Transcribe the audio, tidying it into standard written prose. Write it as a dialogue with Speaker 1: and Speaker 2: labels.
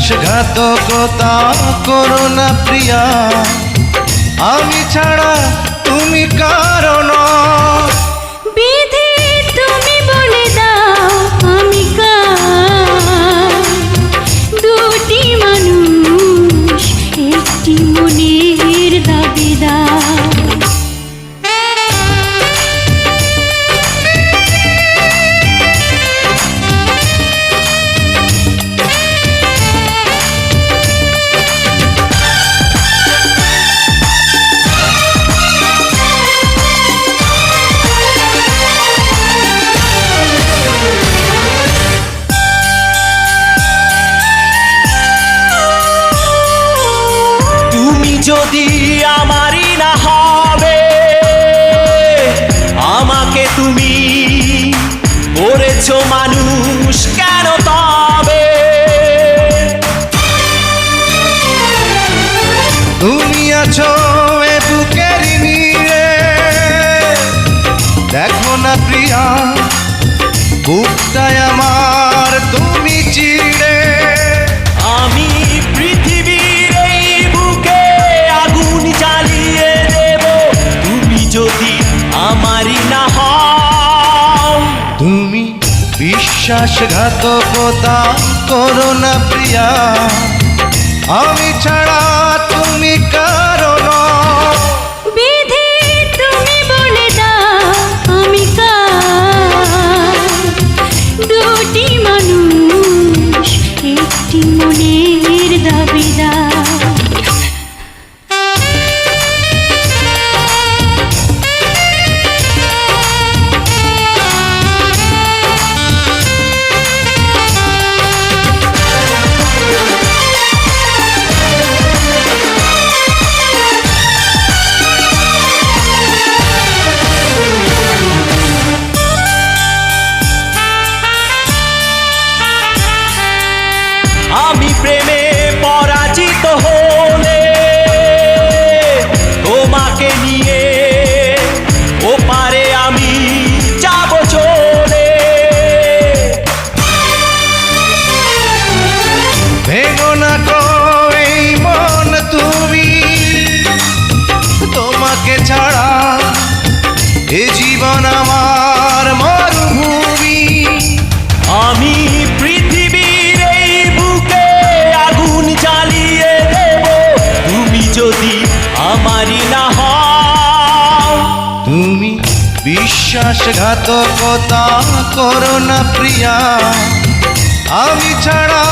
Speaker 1: বিশ্বাসঘাতকতা করো না প্রিয়া, আমি ছাড়া তুমি কারো নও।
Speaker 2: বিধি তুমি বলে দাও আমি কার, দুটি মানুষ একটি মনের দাবিদার।
Speaker 3: যদি আমারই না হবে, আমাকে তুমি করেছো মানুষ কেন তবে?
Speaker 1: তুমি আছো এ বুকের নীড়ে, দেখো না প্রিয়া বুকটায় আমার তুমি চিড়ে।
Speaker 3: আমি পৃথিবীর এই বুকে আগুন জ্বালিয়ে দেব, তুমি যদি আমারই না হও।
Speaker 1: তুমি বিশ্বাসঘাতকতা করো না প্রিয়া, আমি ছাড়া তুমি কারো নও।
Speaker 2: বিধি তুমি বলে দাও আমি কার, দুটি মানুষ একটি মনের দাবিদার।
Speaker 3: আমি প্রেমে পরাজিত হলে তোমাকে নিয়ে ওপারে আমি যাব চলে।
Speaker 1: ভেঙো না গো এই মন তুমি, তোমাকে ছাড়া এ জীবন আমার মরুভূমি।
Speaker 3: আমি পৃথিবীর এই বুকে আগুন জ্বালিয়ে দেব, তুমি যদি আমারই না হও।
Speaker 1: তুমি বিশ্বাসঘাতকতা করো না প্রিয়া, আমি ছাড়া